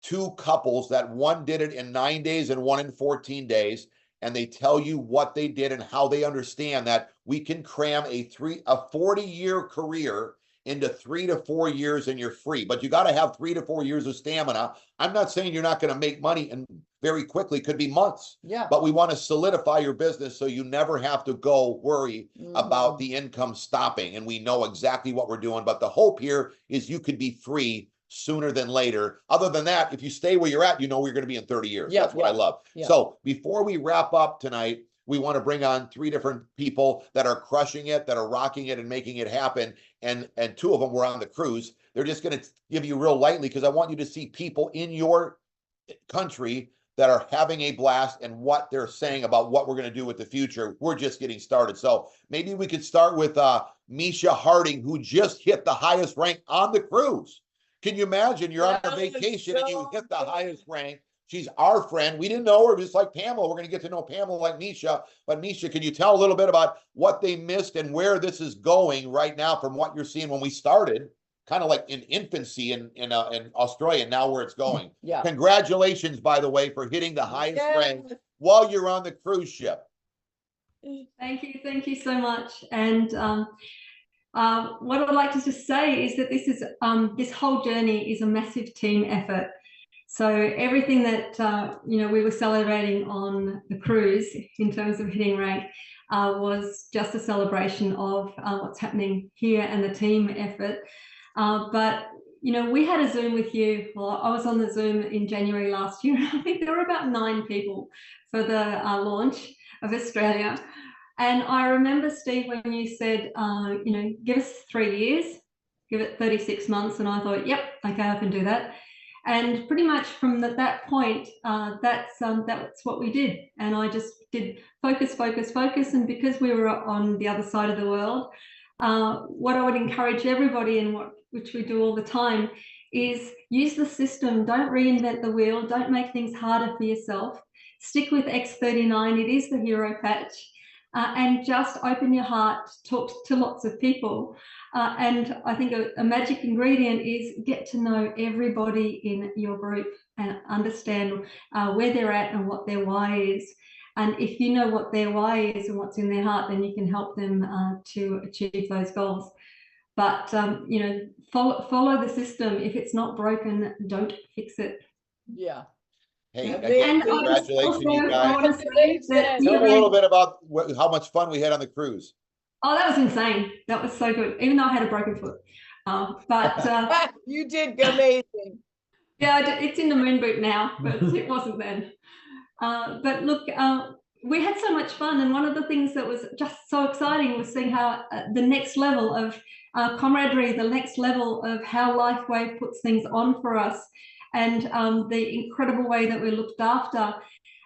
2 couples that one did it in 9 days and one in 14 days. And they tell you what they did and how they understand that we can cram a 40-year career into 3 to 4 years, and you're free. But you got to have 3 to 4 years of stamina. I'm not saying you're not going to make money and very quickly, could be months. But we want to solidify your business so you never have to go worry about the income stopping. And we know exactly what we're doing. But the hope here is you could be free sooner than later. Other than that, if you stay where you're at, you know where you're going to be in 30 years. That's what I love. So before we wrap up tonight, we want to bring on 3 different people that are crushing it, that are rocking it and making it happen. And 2 of them were on the cruise. They're just going to give you real lightly, because I want you to see people in your country that are having a blast and what they're saying about what we're going to do with the future. We're just getting started. So maybe we could start with Misha Harding, who just hit the highest rank on the cruise. Can you imagine? You're on a vacation and you hit the highest rank. She's our friend. We didn't know her, just like Pamela. We're going to get to know Pamela like Misha. But Misha, can you tell a little bit about what they missed and where this is going right now from what you're seeing when we started, kind of like in infancy in Australia, now where it's going? Congratulations, by the way, for hitting the highest rank while you're on the cruise ship. Thank you so much. And what I'd like to just say is that this whole journey is a massive team effort. So everything that we were celebrating on the cruise in terms of hitting rank was just a celebration of what's happening here and the team effort. But we had a Zoom with you. Well, I was on the Zoom in January last year. I think there were about 9 people for the launch of Australia. And I remember, Steve, when you said, give us 3 years, give it 36 months. And I thought, yep, okay, I can do that. And pretty much from that point, that's what we did. And I just did focus. And because we were on the other side of the world, what I would encourage everybody, and which we do all the time, is use the system. Don't reinvent the wheel. Don't make things harder for yourself. Stick with X39. It is the hero patch. And just open your heart, talk to lots of people. And I think a magic ingredient is get to know everybody in your group and understand where they're at and what their why is. And if you know what their why is and what's in their heart, then you can help them to achieve those goals. But you know, follow the system. If it's not broken, don't fix it. Yeah. Hey, And again, And I congratulations, you I guys. want to say that Tell them a little bit about how much fun we had on the cruise. Oh, that was insane. That was so good, even though I had a broken foot. But You did amazing. yeah, it's in the moon boot now, but it wasn't then. But look, we had so much fun, and one of the things that was just so exciting was seeing how the next level of camaraderie, the next level of how Lifewave puts things on for us, and the incredible way that we're looked after.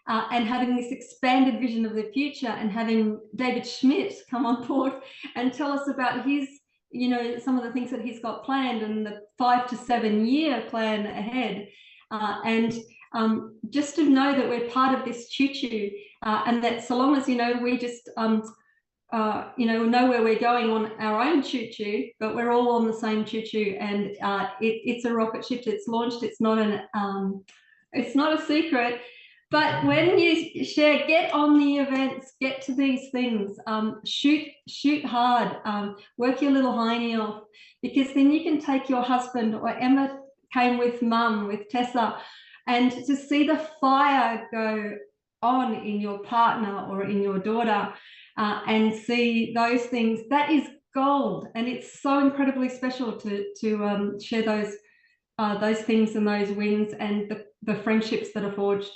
And having this expanded vision of the future, and having David Schmidt come on board and tell us about his, you know, some of the things that he's got planned and the 5 to 7 year plan ahead. And just to know that we're part of this choo-choo, and that so long as, you know, we just, you know where we're going on our own choo-choo, but we're all on the same choo-choo, and it's a rocket ship. It's launched. It's not a secret. But when you share, get on the events, get to these things, shoot hard, work your little hiney off, because then you can take your husband, or Emma came with Mum, with Tessa, and to see the fire go on in your partner or in your daughter, and see those things, that is gold. And it's so incredibly special to share those things and those wins and the friendships that are forged.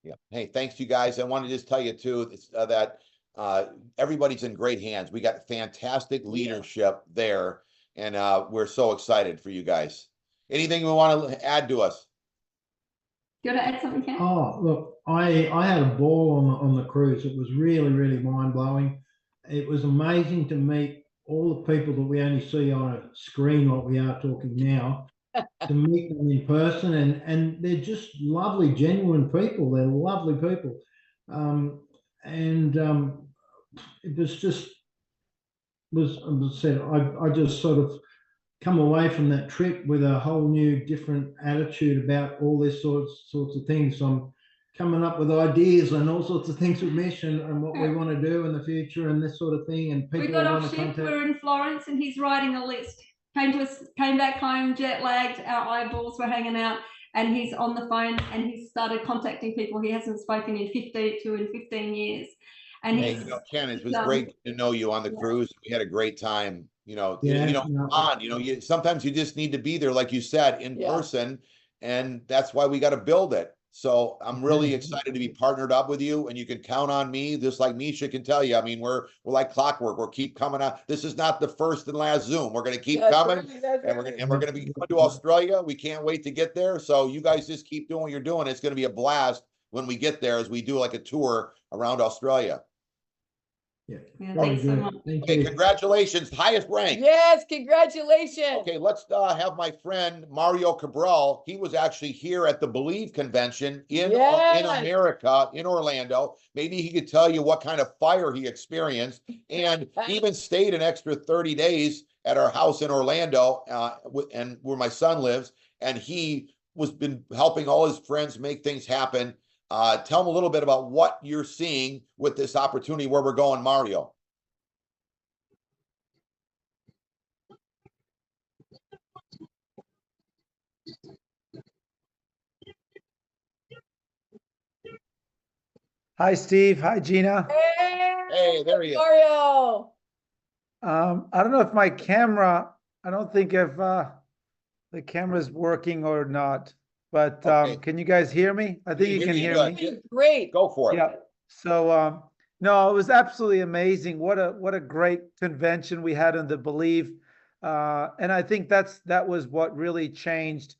Yeah. Hey, thanks, you guys. I want to just tell you too that everybody's in great hands. We got fantastic leadership there, and we're so excited for you guys. Anything you want to add to us? You want to add something, Ken? Oh, look, I had a ball on the cruise. It was really, really mind blowing. It was amazing to meet all the people that we only see on a screen like we are talking now. To meet them in person, and they're just lovely, genuine people. They're lovely people, it was just I just sort of come away from that trip with a whole new different attitude about all this sorts of things. So I'm coming up with ideas and all sorts of things with Mish and what we want to do in the future and this sort of thing. And people we got want off to ship. contact. We're in Florence, and he's writing a list. Came back home jet lagged. Our eyeballs were hanging out, and he's on the phone, and he started contacting people he hasn't spoken in 15 years. And hey, you know, Ken, it was great to know you on the cruise. We had a great time. You know, sometimes you just need to be there, like you said, in person, and that's why we got to build it. So I'm really excited to be partnered up with you, and you can count on me, just like Misha can tell you. I mean, we're like clockwork. We'll keep coming out. This is not the first and last Zoom. We're going to keep coming, and we're going to be coming to Australia. We can't wait to get there. So you guys just keep doing what you're doing. It's going to be a blast when we get there, as we do like a tour around Australia. Yeah, thanks so much. Okay, congratulations, highest rank. Yes, congratulations. Okay, let's have my friend Mario Cabral. He was actually here at the Believe convention in America, in Orlando. Maybe he could tell you what kind of fire he experienced, and he even stayed an extra 30 days at our house in Orlando, and where my son lives, and he was been helping all his friends make things happen. Tell them a little bit about what you're seeing with this opportunity, where we're going, Mario. Hi, Steve. Hi, Gina. Hey, there he is. Mario. I don't know if my camera, I don't think if the camera's working or not, but can you guys hear me? I think you can hear me. Great. Go for it. Yeah. So no, it was absolutely amazing. What a great convention we had in the Believe. And I think that was what really changed,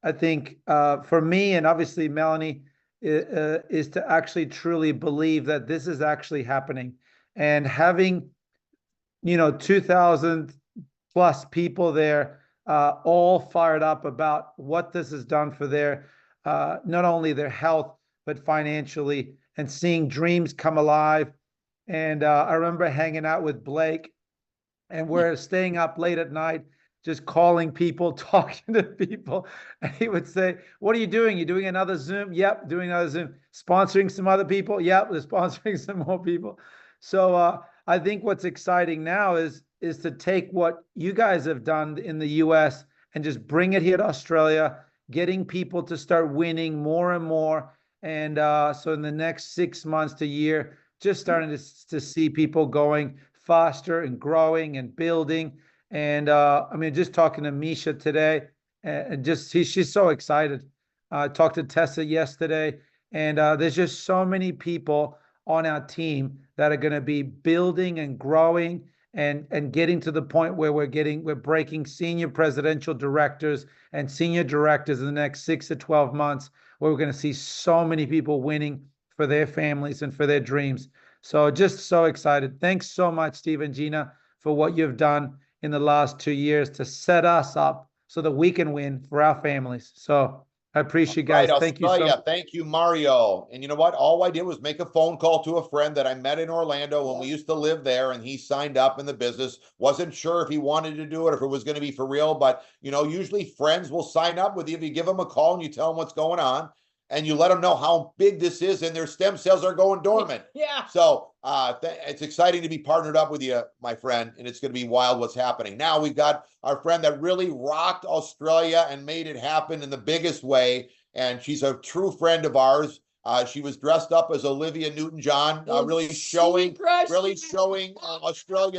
I think, for me, and obviously Melanie, is to actually truly believe that this is actually happening, and having, 2,000 plus people there, all fired up about what this has done for their, not only their health, but financially, and seeing dreams come alive. And I remember hanging out with Blake, and we're staying up late at night, just calling people, talking to people. And he would say, what are you doing? You doing another Zoom? Yep, doing another Zoom. Sponsoring some other people? Yep, they're sponsoring some more people. So I think what's exciting now is to take what you guys have done in the US and just bring it here to Australia, getting people to start winning more and more. And so in the next 6 months to year, just starting to see people going faster and growing and building. And I mean, just talking to Misha today, and just she's so excited. I talked to Tessa yesterday, and there's just so many people on our team that are going to be building and growing and getting to the point where we're breaking senior presidential directors and senior directors in the next 6 to 12 months, where we're going to see so many people winning for their families and for their dreams. So just so excited. Thanks so much, Steve and Gina, for what you've done in the last 2 years to set us up so that we can win for our families. So I appreciate you guys. Right, Thank you so much. Thank you, Mario. And you know what? All I did was make a phone call to a friend that I met in Orlando when we used to live there, and he signed up in the business. Wasn't sure if he wanted to do it, if it was going to be for real, but you know, usually friends will sign up with you if you give them a call and you tell them what's going on, and you let them know how big this is, and their stem cells are going dormant. Yeah. So it's exciting to be partnered up with you, my friend, and it's going to be wild what's happening. Now we've got our friend that really rocked Australia and made it happen in the biggest way, and she's a true friend of ours. She was dressed up as Olivia Newton-John, really showing Australia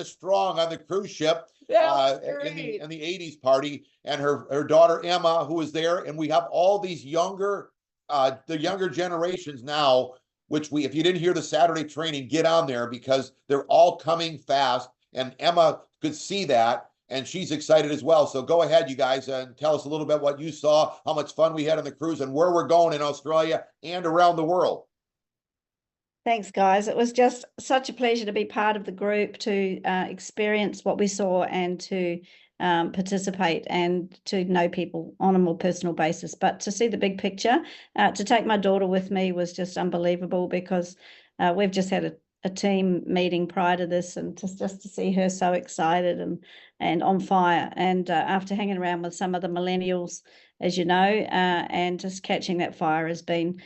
strong on the cruise ship in the 80s party, and her daughter Emma, who was there, and we have all these the younger generations now, which if you didn't hear the Saturday training, get on there because they're all coming fast, and Emma could see that, and she's excited as well. So go ahead, you guys, and tell us a little bit what you saw, how much fun we had on the cruise, and where we're going in Australia and around the world. Thanks, guys. It was just such a pleasure to be part of the group, to experience what we saw and to participate and to know people on a more personal basis. But to see the big picture, to take my daughter with me was just unbelievable, because we've just had a team meeting prior to this, and just to see her so excited and on fire. And after hanging around with some of the millennials, as you know, and just catching that fire has been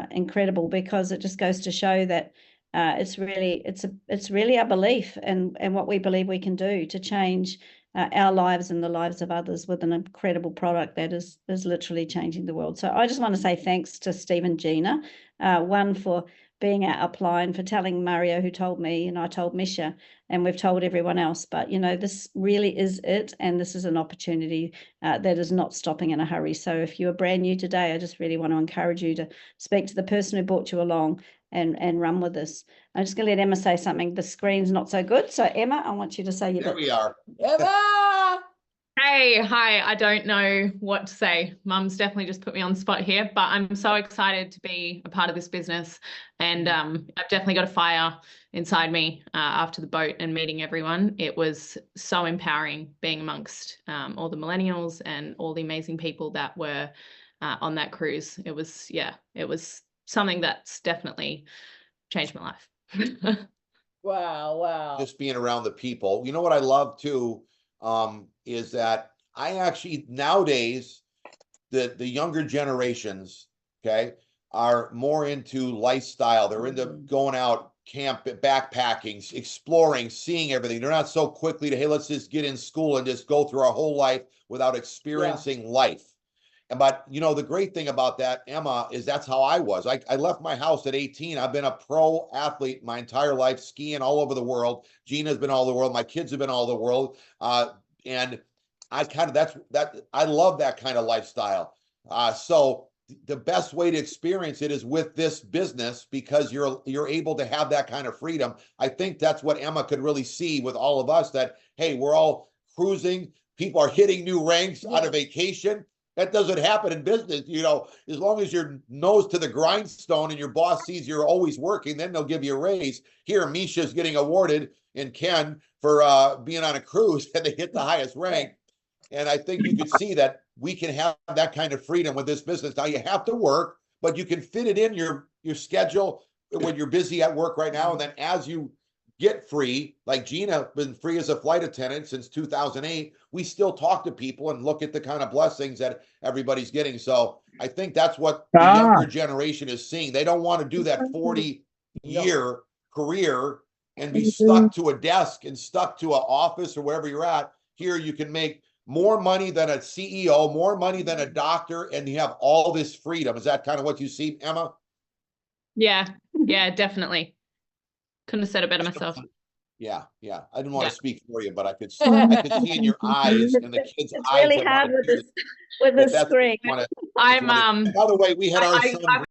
incredible, because it just goes to show that it's really our belief and what we believe we can do to change our lives and the lives of others with an incredible product that is literally changing the world. So I just want to say thanks to Steve and Gina, one for being our upline, for telling Mario, who told me, and I told Misha, and we've told everyone else. But you know, this really is it, and this is an opportunity that is not stopping in a hurry. So if you are brand new today, I just really want to encourage you to speak to the person who brought you along and run with this. I'm just going to let Emma say something. The screen's not so good. So Emma, I want you to say your There bit. we are. Emma! Hey, hi. I don't know what to say. Mum's definitely just put me on the spot here, but I'm so excited to be a part of this business. And I've definitely got a fire inside me after the boat and meeting everyone. It was so empowering being amongst all the millennials and all the amazing people that were on that cruise. It was something that's definitely changed my life. Wow. Just being around the people. You know what I love too, is that I actually nowadays, the younger generations, okay, are more into lifestyle. They're into going out, camp, backpacking, exploring, seeing everything. They're not so quickly to, hey, let's just get in school and just go through our whole life without experiencing life. But you know, the great thing about that, Emma, is that's how I was. I left my house at 18. I've been a pro athlete my entire life, skiing all over the world. Gina's been all over the world. My kids have been all over the world. And I I love that kind of lifestyle. So the best way to experience it is with this business, because you're able to have that kind of freedom. I think that's what Emma could really see with all of us, that, hey, we're all cruising. People are hitting new ranks on a vacation. That doesn't happen in business. You know, as long as your nose to the grindstone and your boss sees you're always working, then they'll give you a raise. Here, Misha's getting awarded, and Ken, for being on a cruise, and they hit the highest rank. And I think you could see that we can have that kind of freedom with this business. Now, you have to work, but you can fit it in your schedule when you're busy at work right now. And then as you get free, like Gina been free as a flight attendant since 2008, we still talk to people and look at the kind of blessings that everybody's getting. So I think that's what the younger generation is seeing. They don't want to do that 40-year career and be stuck to a desk and stuck to an office or wherever you're at. Here you can make more money than a CEO, more money than a doctor, and you have all this freedom. Is that kind of what you see, Emma? Yeah, definitely. Couldn't have said it better myself. Yeah. I didn't want to speak for you, but I could see in your eyes and the kids' It's eyes. really that hard wanna with hear this with the that's what screen. you wanna- I'm By the way, we had our son